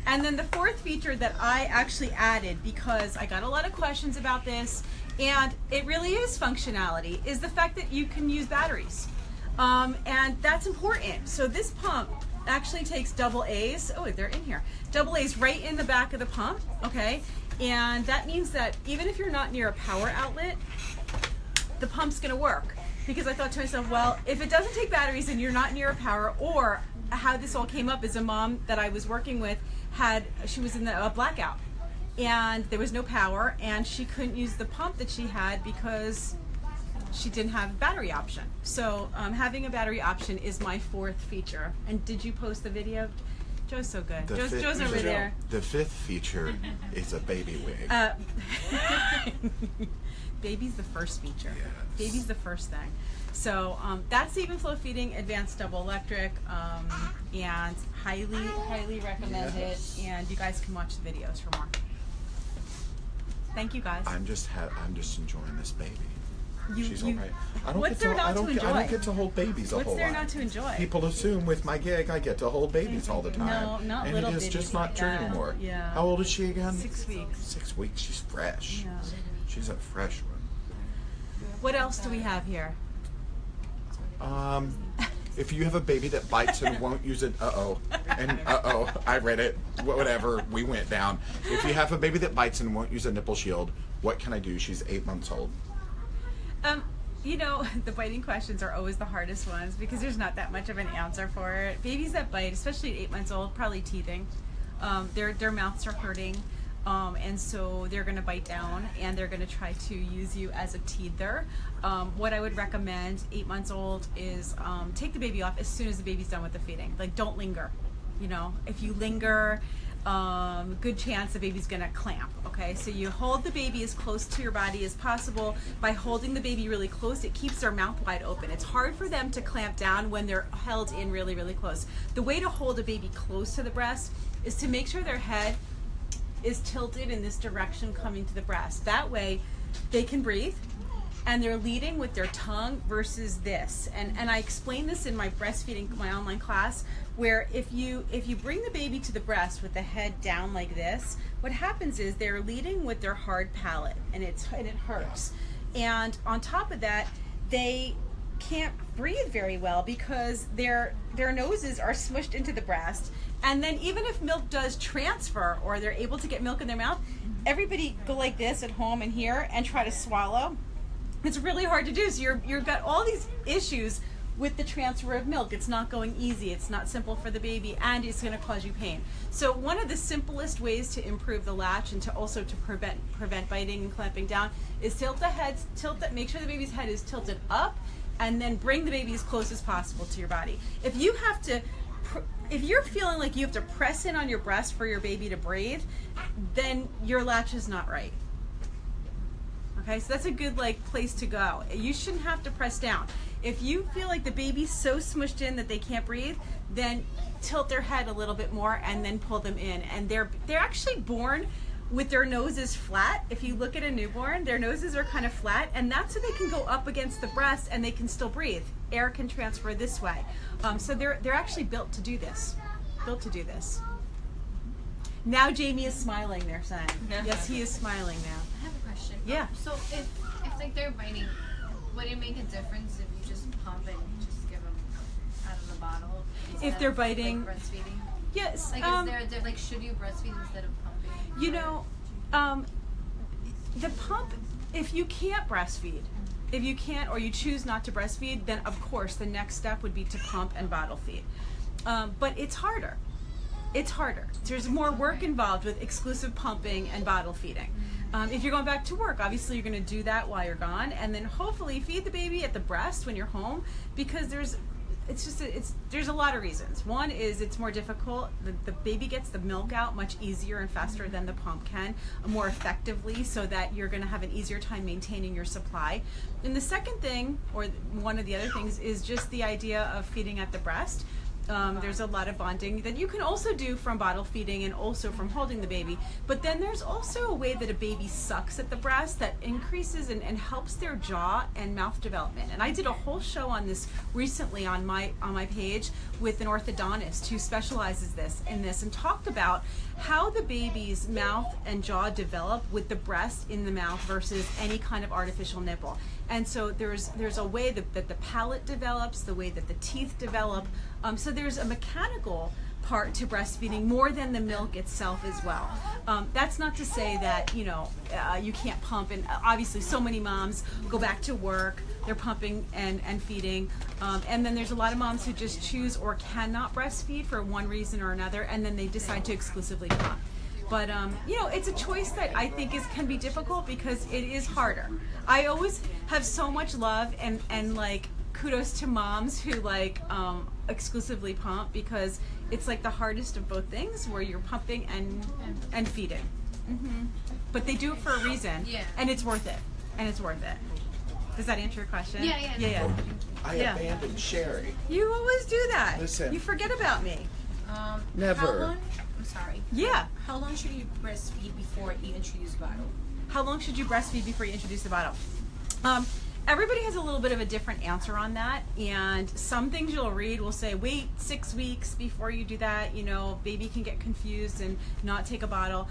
And then the 4th feature that I actually added, because I got a lot of questions about this, and it really is functionality, is the fact that you can use batteries. And that's important. So this pump actually takes double A's. Oh, they're in here. Double A's right in the back of the pump, okay? And that means that even if you're not near a power outlet, the pump's gonna work. Because I thought to myself, well, if it doesn't take batteries and you're not near a power, or how this all came up is a mom that I was working with she was in a blackout, and there was no power, and she couldn't use the pump that she had because she didn't have a battery option. So having a battery option is my 4th feature. And did you post the video? Joe's so good. Joe's over there. The 5th feature is a baby wig. Baby's the first feature. Yes. Baby's the first thing. So that's Even Flow Feeding Advanced Double Electric, and highly recommend it. And you guys can watch the videos for more. Thank you, guys. I'm just enjoying this baby. She's all right. What's there not to enjoy? I don't get to hold babies a whole lot. What's there not to enjoy? People assume with my gig I get to hold babies all the time. No, not and little it is babies just like not true that. anymore. Yeah. How old is she again? 6 weeks. 6 weeks. She's fresh. Yeah. She's a fresh one. What else do we have here? if you have a baby that bites and won't use it, I read it, whatever, we went down. If you have a baby that bites and won't use a nipple shield, what can I do? She's 8 months old. You know, the biting questions are always the hardest ones because there's not that much of an answer for it. Babies that bite, especially at 8 months old, probably teething. Their mouths are hurting, and so they're going to bite down and they're going to try to use you as a teether. What I would recommend, 8 months old, is take the baby off as soon as the baby's done with the feeding. Like, don't linger. You know, if you linger, good chance the baby's gonna clamp. Okay, so you hold the baby as close to your body as possible. By holding the baby really close, it keeps their mouth wide open. It's hard for them to clamp down when they're held in really, really close. The way to hold a baby close to the breast is to make sure their head is tilted in this direction coming to the breast. That way they can breathe and they're leading with their tongue versus this. And I explain this in my breastfeeding, my online class, where if you bring the baby to the breast with the head down like this, what happens is they're leading with their hard palate, and it hurts. And on top of that, they can't breathe very well because their noses are smushed into the breast. And then even if milk does transfer or they're able to get milk in their mouth, everybody go like this at home and here and try to swallow. It's really hard to do. So you've got all these issues with the transfer of milk. It's not going easy. It's not simple for the baby, and it's going to cause you pain. So one of the simplest ways to improve the latch and to also to prevent biting and clamping down is tilt the head, make sure the baby's head is tilted up, and then bring the baby as close as possible to your body. If you're feeling like you have to press in on your breast for your baby to breathe, then your latch is not right. Okay, so that's a good place to go. You shouldn't have to press down. If you feel like the baby's so smushed in that they can't breathe, then tilt their head a little bit more and then pull them in. And they're actually born with their noses flat. If you look at a newborn, their noses are kind of flat, and that's so they can go up against the breast and they can still breathe. Air can transfer this way. So they're actually built to do this. Built to do this. Now Jamie is smiling, they're saying. Yes, he is smiling now. I have a question. Yeah. So if like they're biting, would it make a difference if you just pump and just give them out of the bottle? If they're biting, like breastfeeding. Yes. Like, is there should you breastfeed instead of pumping? You know, the pump. If you can't breastfeed, if you can't or you choose not to breastfeed, then of course the next step would be to pump and bottle feed. But it's harder. It's harder. There's more work involved with exclusive pumping and bottle feeding. If you're going back to work, obviously you're going to do that while you're gone, and then hopefully feed the baby at the breast when you're home, because there's a lot of reasons. One is it's more difficult. The baby gets the milk out much easier and faster than the pump can, more effectively, so that you're going to have an easier time maintaining your supply. And the second thing, or one of the other things, is just the idea of feeding at the breast. There's a lot of bonding that you can also do from bottle feeding and also from holding the baby. But then there's also a way that a baby sucks at the breast that increases and helps their jaw and mouth development. And I did a whole show on this recently on my page with an orthodontist who specializes in this and talked about how the baby's mouth and jaw develop with the breast in the mouth versus any kind of artificial nipple. And so there's a way that the palate develops, the way that the teeth develop. So there's a mechanical part to breastfeeding more than the milk itself as well. That's not to say that you can't pump, and obviously so many moms go back to work, they're pumping and feeding, and then there's a lot of moms who just choose or cannot breastfeed for one reason or another, and then they decide to exclusively pump. But it's a choice that I think can be difficult because it is harder. I always have so much love and kudos to moms who exclusively pump, because it's the hardest of both things, where you're pumping and feeding. Mm-hmm. But they do it for a reason, and it's worth it. Does that answer your question? Yeah. I abandoned Sherry. You always do that. Listen. You forget about me. Never. How long? I'm sorry. Yeah. How long should you breastfeed before you introduce bottle? How long should you breastfeed before you introduce the bottle? Everybody has a little bit of a different answer on that, and some things you'll read will say wait 6 weeks before you do that. Baby can get confused and not take a bottle.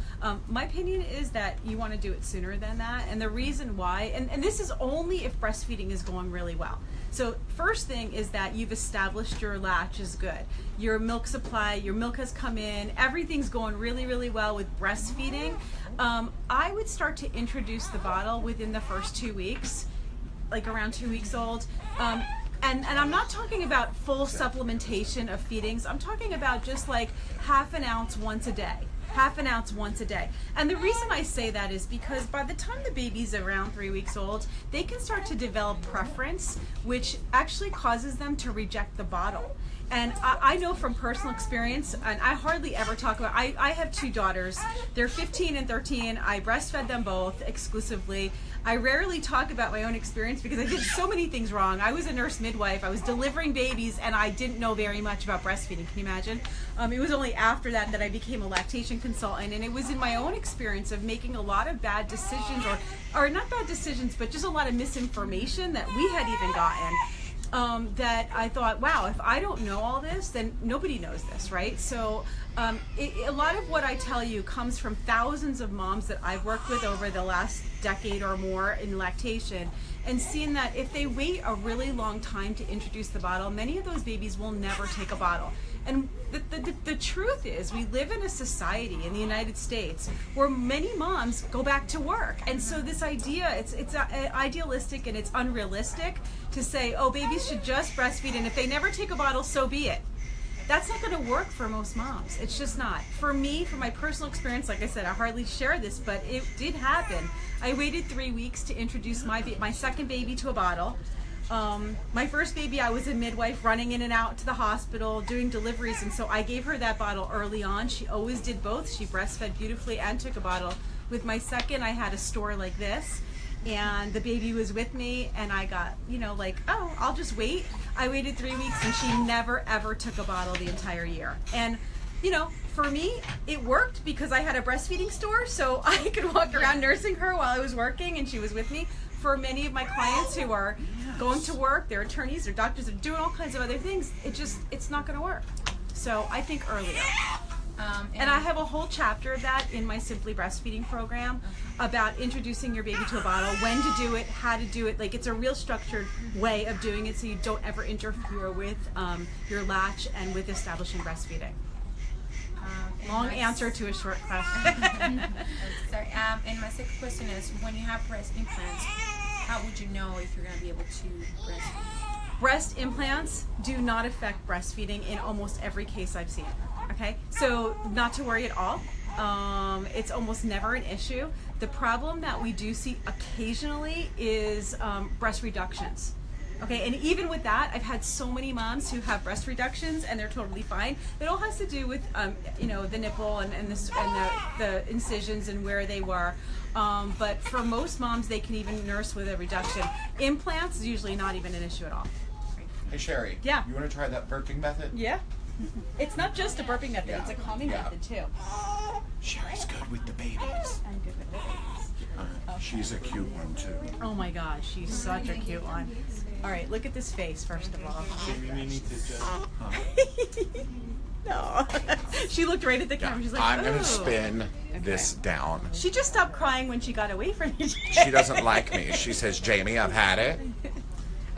My opinion is that you want to do it sooner than that, and the reason why, and this is only if breastfeeding is going really well. So first thing is that you've established your latch is good. Your milk supply, your milk has come in, everything's going really, really well with breastfeeding. I would start to introduce the bottle within the first 2 weeks, like around 2 weeks old. And I'm not talking about full supplementation of feedings. I'm talking about just like half an ounce once a day. Half an ounce once a day. And the reason I say that is because by the time the baby's around 3 weeks old, they can start to develop preference, which actually causes them to reject the bottle. And I know from personal experience, and I hardly ever talk about, I have 2 daughters. They're 15 and 13. I breastfed them both exclusively. I rarely talk about my own experience because I did so many things wrong. I was a nurse midwife. I was delivering babies, and I didn't know very much about breastfeeding. Can you imagine? It was only after that that I became a lactation consultant, and it was in my own experience of making a lot of bad decisions, or not bad decisions, but just a lot of misinformation that we had even gotten. That I thought, wow, if I don't know all this, then nobody knows this, right? So a lot of what I tell you comes from thousands of moms that I've worked with over the last decade or more in lactation, and seeing that if they wait a really long time to introduce the bottle, many of those babies will never take a bottle. And the truth is, we live in a society in the United States where many moms go back to work. And so this idea, it's idealistic and it's unrealistic to say, oh, babies should just breastfeed, and if they never take a bottle, so be it. That's not going to work for most moms. It's just not. For me, from my personal experience, like I said, I hardly share this, but it did happen. I waited 3 weeks to introduce my second baby to a bottle. My first baby, I was a midwife running in and out to the hospital doing deliveries, and so I gave her that bottle early on. She always did both. She breastfed beautifully and took a bottle. With my second, I had a store like this, and the baby was with me, and I got, like, oh, I'll just wait. I waited 3 weeks, and she never ever took a bottle the entire year. And for me, it worked because I had a breastfeeding store, so I could walk around nursing her while I was working, and she was with me. For many of my clients who are going to work, they're attorneys, they're doctors, they're doing all kinds of other things, it's not going to work. So I think earlier. And I have a whole chapter of that in my Simply Breastfeeding program about introducing your baby to a bottle, when to do it, how to do it. Like, it's a real structured way of doing it so you don't ever interfere with your latch and with establishing breastfeeding. Long answer to a short question. Sorry. And my second question is, when you have breast implants, how would you know if you're going to be able to breastfeed? Breast implants do not affect breastfeeding in almost every case I've seen. Okay, so not to worry at all. It's almost never an issue. The problem that we do see occasionally is breast reductions. Okay, and even with that, I've had so many moms who have breast reductions and they're totally fine. It all has to do with the nipple and the incisions and where they were. But for most moms, they can even nurse with a reduction. Implants is usually not even an issue at all. Hey Sherry. Yeah. You want to try that burping method? Yeah. It's not just a burping method, Yeah. it's a calming Yeah. method too. Sherry's good with the babies. I'm good with babies. She's a cute one too. Oh my gosh, she's such a cute one. All right, look at this face first of all. Jamie, we need to adjust. No. She looked right at the camera. She's like, I'm going "Ooh." to spin this down. She just stopped crying when she got away from you. She doesn't like me. She says, Jamie, I've had it.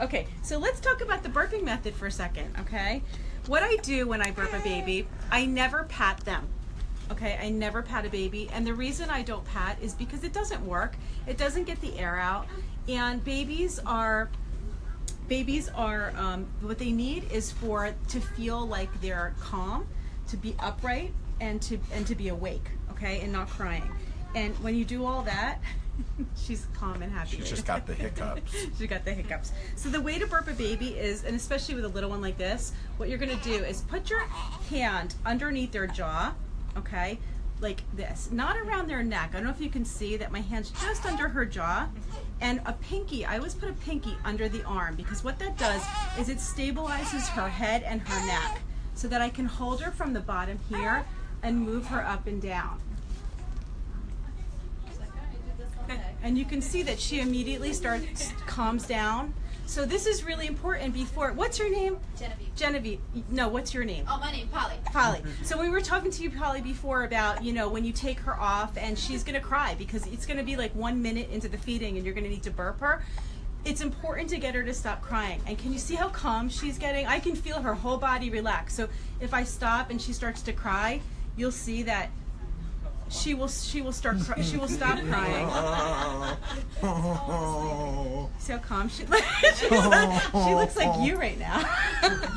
Okay, so let's talk about the burping method for a second, okay? What I do when I burp a baby, I never pat them. Okay, I never pat a baby, and the reason I don't pat is because it doesn't work. It doesn't get the air out, and babies are what they need is to feel like they're calm, to be upright, and to be awake, okay, and not crying. And when you do all that, she's calm and happy. She's just got the hiccups. She got the hiccups. So the way to burp a baby is, and especially with a little one like this, what you're going to do is put your hand underneath their jaw, okay, like this, not around their neck. I don't know if you can see that my hand's just under her jaw, and a pinky, I always put a pinky under the arm, because what that does is it stabilizes her head and her neck so that I can hold her from the bottom here and move her up and down. And you can see that she immediately calms down. So this is really important before, what's your name? Genevieve. Genevieve. No, what's your name? Oh, my name, Polly. Polly. So we were talking to you, Polly, before about, when you take her off and she's going to cry because it's going to be like 1 minute into the feeding and you're going to need to burp her. it's important to get her to stop crying. And can you see how calm she's getting? I can feel her whole body relax. So if I stop and she starts to cry, you'll see that she will stop crying. See how calm she looks like you right now.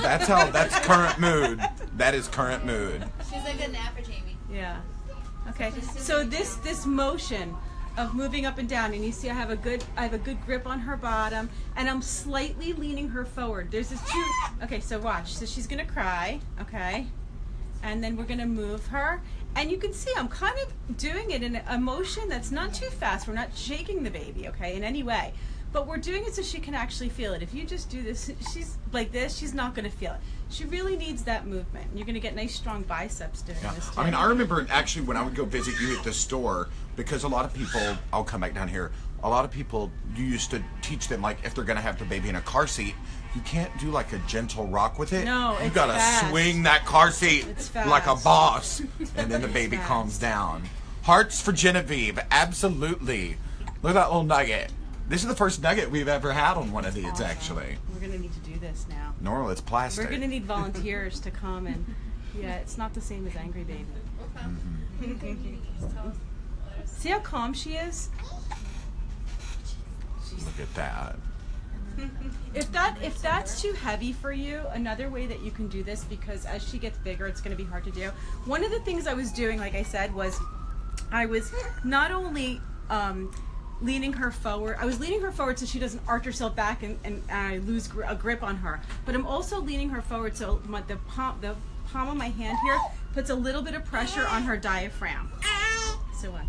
That's current mood. That is current mood. She's like a napper, Jamie. Yeah. Okay. So this motion of moving up and down, and you see I have a good grip on her bottom, and I'm slightly leaning her forward. There's this two. Okay, so watch. So she's gonna cry. Okay. And then we're gonna move her. And you can see I'm kind of doing it in a motion that's not too fast. We're not shaking the baby, okay, in any way. But we're doing it so she can actually feel it. If you just do this, she's like this, she's not going to feel it. She really needs that movement. You're going to get nice, strong biceps doing this too. I mean, I remember actually when I would go visit you at the store, because a lot of people, I'll come back down here, a lot of people, you used to teach them, like, if they're going to have the baby in a car seat, you can't do like a gentle rock with it. No, you it's gotta fast. swing that car seat like a boss, and then the baby fast. calms down. Hearts for Genevieve, absolutely. Look at that little nugget. This is the first nugget we've ever had on one of these, actually. We're going to need to do this now. Normal, it's plastic. We're going to need volunteers to come and, yeah, it's not the same as Angry Baby. See how calm she is? Look at that. If that's too heavy for you, another way that you can do this, because as she gets bigger, it's going to be hard to do. One of the things I was doing, like I said, was I was not only leaning her forward. I was leaning her forward so she doesn't arch herself back and I lose a grip on her. But I'm also leaning her forward so the palm of my hand here puts a little bit of pressure on her diaphragm. So watch.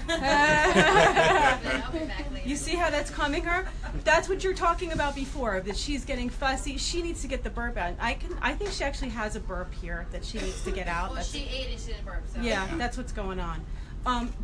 I'll be back later. You see how that's calming her? That's what you're talking about before, that she's getting fussy. She needs to get the burp out. I think she actually has a burp here that she needs to get out. Well, she ate and she didn't burp, so. Yeah, that's what's going on.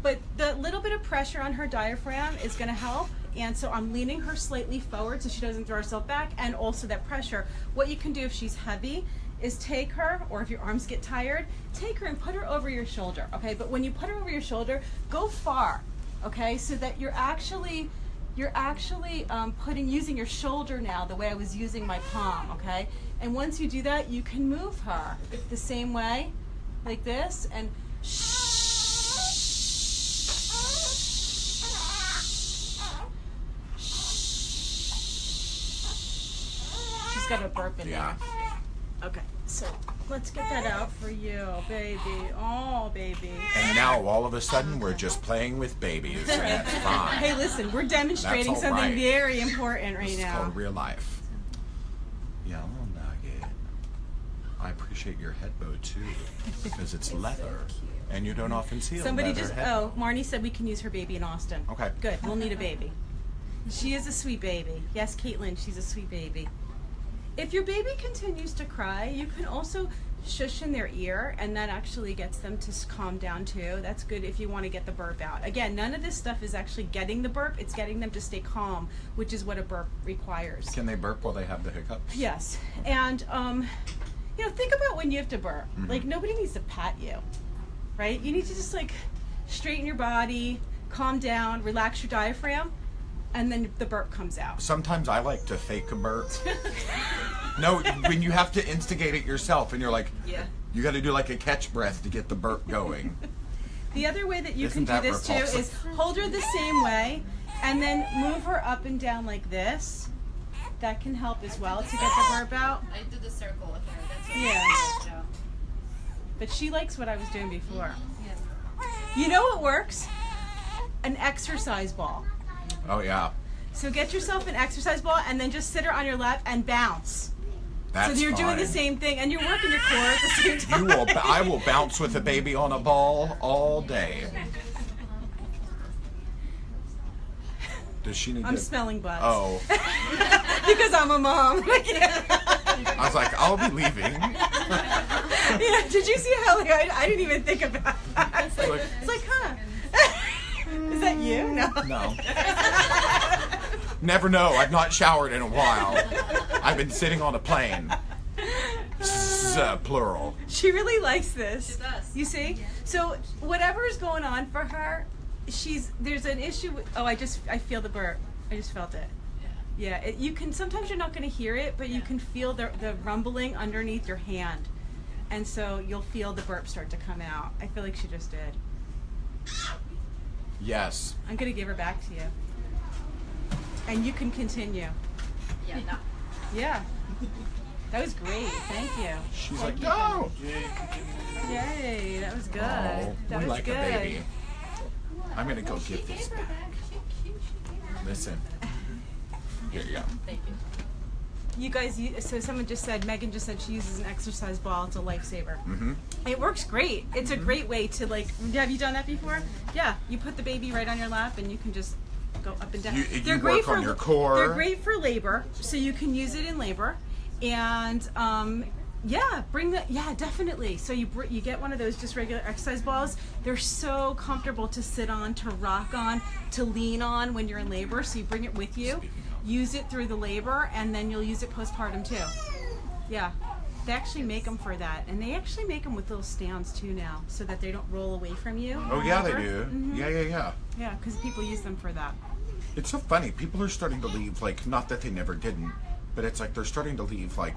But the little bit of pressure on her diaphragm is going to help. And so I'm leaning her slightly forward so she doesn't throw herself back, and also that pressure. What you can do if she's heavy is take her, or if your arms get tired, take her and put her over your shoulder, okay? But when you put her over your shoulder, go far, okay? So that you're actually using your shoulder now the way I was using my palm, okay? And once you do that, you can move her the same way, like this, and she's got a burp in there. Okay, so let's get that out for you, baby. Oh, baby. And now all of a sudden we're just playing with babies, and that's fine. Hey, listen, we're demonstrating That's all something right. very important right It's now. called real life. Yeah, little nugget. I appreciate your head bow too, because it's leather, and you don't often see a Somebody leather just, head oh, Marnie said we can use her baby in Austin. Okay. Good, we'll need a baby. She is a sweet baby. Yes, Caitlin, she's a sweet baby. If your baby continues to cry, you can also shush in their ear, and that actually gets them to calm down too. That's good if you want to get the burp out. Again, none of this stuff is actually getting the burp, it's getting them to stay calm, which is what a burp requires. Can they burp while they have the hiccups? Yes, and you know, think about when you have to burp. Like, nobody needs to pat you, right? You need to just like straighten your body, calm down, relax your diaphragm, and then the burp comes out. Sometimes I like to fake a burp. No, when you have to instigate it yourself, and you're like, Yeah. you got to do like a catch breath to get the burp going. The other way that you Isn't can do that this too repulsive? is hold her the same way and then move her up and down like this. That can help as well to get the burp out. I did the circle with her. That's what Yeah. I did, But she likes what I was doing before. so. You know what works? An exercise ball. Oh yeah, So get yourself an exercise ball and then just sit her on your lap and bounce. that's So you're doing the fine. same thing and you're working your core at the same time. I will bounce with a baby on a ball all day. Does she need I'm to? smelling butts. Oh, Because I'm a mom. I was like, I'll be leaving. Yeah, did you see how like, I didn't even think about that. It's like, huh? Is that you? No. No. Never know. I've not showered in a while. I've been sitting on a plane. is plural. She really likes this. She does. You see? So whatever is going on for her, there's an issue with, I feel the burp. I just felt it. Yeah, you can, sometimes you're not going to hear it, but you can feel the rumbling underneath your hand. And so you'll feel the burp start to come out. I feel like she just did. Yes. I'm going to give her back to you. And you can continue. Yeah, no. Yeah. That was great. Thank you. She's like, no. Yay, that was good. Oh, that we was like good. a baby. I'm going to go give this back. Listen. Here you go. Thank you. You guys, so someone just said, Megan just said she uses an exercise ball. It's a lifesaver. Mm-hmm. It works great. It's a great way to, like, have you done that before? Yeah, you put the baby right on your lap and you can just go up and down. You work on your core. They're great for labor, so you can use it in labor. And yeah, definitely. So you get one of those just regular exercise balls. They're so comfortable to sit on, to rock on, to lean on when you're in labor. So you bring it with you. Use it through the labor, and then you'll use it postpartum too. Yeah, they actually make them for that, and they actually make them with little stands too now, so that they don't roll away from you. Oh yeah, they Labor. do. Mhm. Yeah. Yeah, because people use them for that. It's so funny. People are starting to leave, like, not that they never didn't, but it's like they're starting to leave, like,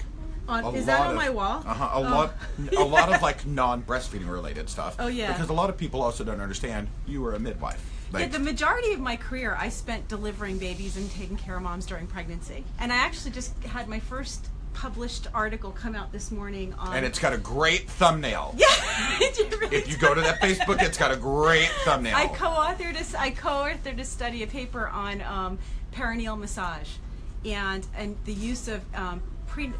Is that on my wall? A lot of like non-breastfeeding related stuff. Oh, yeah. Because a lot of people also don't understand you were a midwife. Like, Yeah, the majority of my career I spent delivering babies and taking care of moms during pregnancy. And I actually just had my first published article come out this morning on... and it's got a great thumbnail. Yeah! Really If you go to that Facebook, it's got a great thumbnail. I co-authored a study, a paper on perineal massage and the use of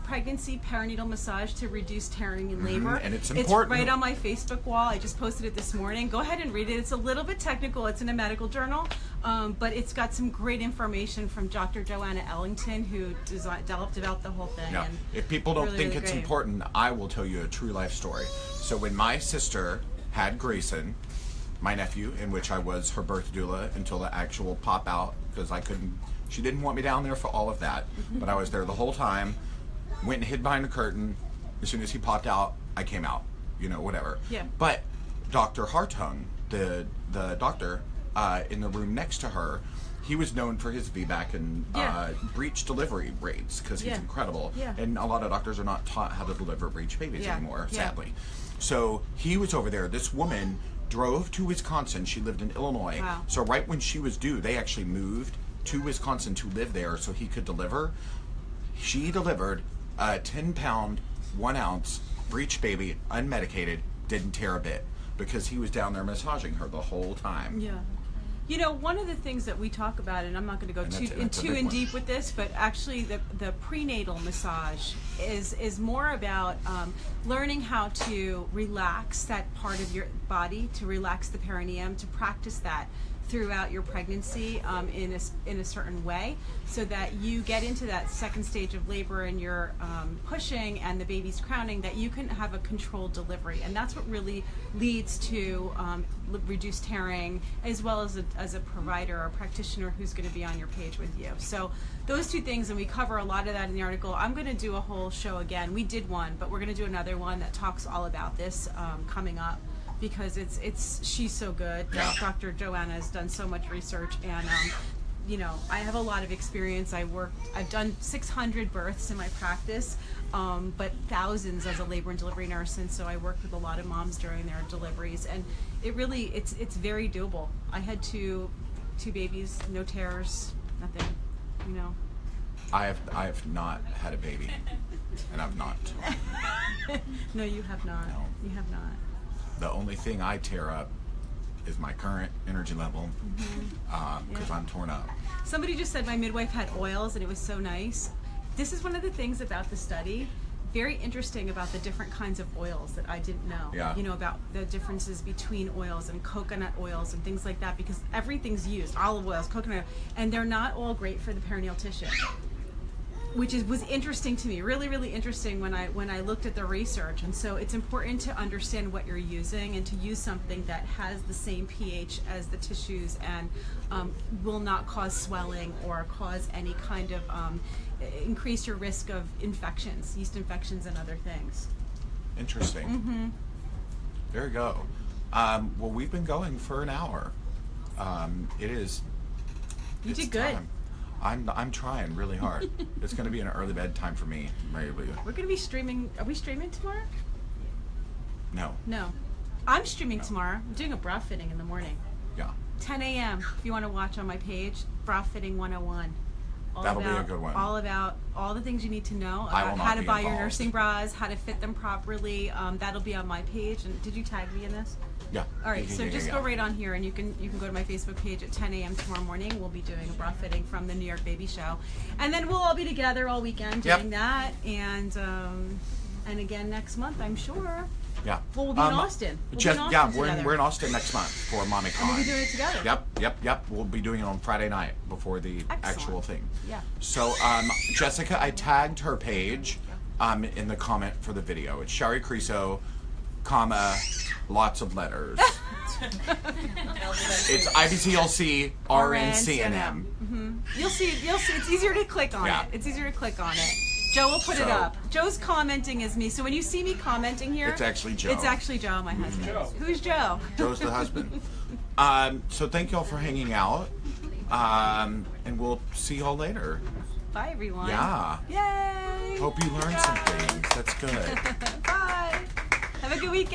pregnancy perinatal massage to reduce tearing in labor. And it's important. It's right on my Facebook wall. I just posted it this morning. Go ahead and read it. It's a little bit technical. It's in a medical journal, but it's got some great information from Dr. Joanna Ellington, who developed the whole thing. Yeah. And If people don't really, think really it's great. important, I will tell you a true life story. So when my sister had Grayson, my nephew, in which I was her birth doula until the actual pop out, because she didn't want me down there for all of that, but I was there the whole time. Went and hid behind the curtain. As soon as he popped out, I came out. Whatever. Yeah. But Dr. Hartung, the doctor in the room next to her, he was known for his VBAC and breech delivery rates because he's incredible. Yeah. And a lot of doctors are not taught how to deliver breech babies anymore, sadly. So he was over there. This woman drove to Wisconsin. She lived in Illinois. Wow. So right when she was due, they actually moved to Wisconsin to live there so he could deliver. She delivered a 10-pound, 1 ounce breech baby, unmedicated, didn't tear a bit because he was down there massaging her the whole time. Yeah. One of the things that we talk about, and I'm not going to go And too that's a big in one. deep with this, but actually the prenatal massage is more about learning how to relax that part of your body, to relax the perineum, to practice that throughout your pregnancy in a certain way, so that you get into that second stage of labor and you're pushing and the baby's crowning, that you can have a controlled delivery. And that's what really leads to reduced tearing, as well as a provider or practitioner who's going to be on your page with you. So those two things, and we cover a lot of that in the article. I'm going to do a whole show again. We did one, but we're going to do another one that talks all about this coming up, because she's so good. Yeah. Dr. Joanna has done so much research, and I have a lot of experience. I've done 600 births in my practice, but thousands as a labor and delivery nurse, and so I worked with a lot of moms during their deliveries, and it's very doable. I had two babies, no tears, nothing, I have not had a baby, and I'm not. No, you have not. No. You have not. The only thing I tear up is my current energy level because I'm torn up. Somebody just said my midwife had oils and it was so nice. This is one of the things about the study, very interesting about the different kinds of oils that I didn't know. Yeah. About the differences between oils and coconut oils and things like that, because everything's used, olive oils, coconut oil, and they're not all great for the perineal tissue. Which was interesting to me, really, really interesting when I looked at the research. And so it's important to understand what you're using and to use something that has the same pH as the tissues and will not cause swelling or cause any kind of increase your risk of infections, yeast infections and other things. Interesting. Mm-hmm. There you go. Well, we've been going for an hour. It is. You it's did good. time. I'm trying really hard. It's going to be an early bedtime for me, maybe. We're gonna be streaming. Are we streaming tomorrow? No. No. I'm streaming tomorrow. I'm doing a bra fitting in the morning. Yeah. 10 a.m. if you want to watch on my page, Bra Fitting 101. That'll be a good one. All about all the things you need to know I will about not how to be buy your involved. nursing bras, how to fit them properly. That'll be on my page. And did you tag me in this? Yeah. All right, Yeah, so yeah, just yeah, go yeah. right on here, and you can go to my Facebook page at 10 a.m. tomorrow morning. We'll be doing a bra fitting from the New York Baby Show, and then we'll all be together all weekend Yep. doing that, and again next month, I'm sure. Yeah. Well, we'll be in Austin. We'll be in Austin yeah, together. we're in Austin next month for Mommy Con. And we'll be doing it together. Yep. We'll be doing it on Friday night before the Excellent. actual thing. Yeah. So, Jessica, I tagged her page in the comment for the video. It's Shari Creso, comma, lots of letters. It's IBCLC RNCNM. You'll see. It's easier to click on Yeah. it. It's easier to click on it. Joe will put it So- up. Joe's commenting as me. So when you see me commenting here, It's actually Joe. It's actually Joe, my husband. Joe. Who's Joe? Joe's the husband. So thank y'all for hanging out. And we'll see y'all later. Bye, everyone. Yeah. Yay. Hope you learned some things. That's good. Bye. Have a good weekend.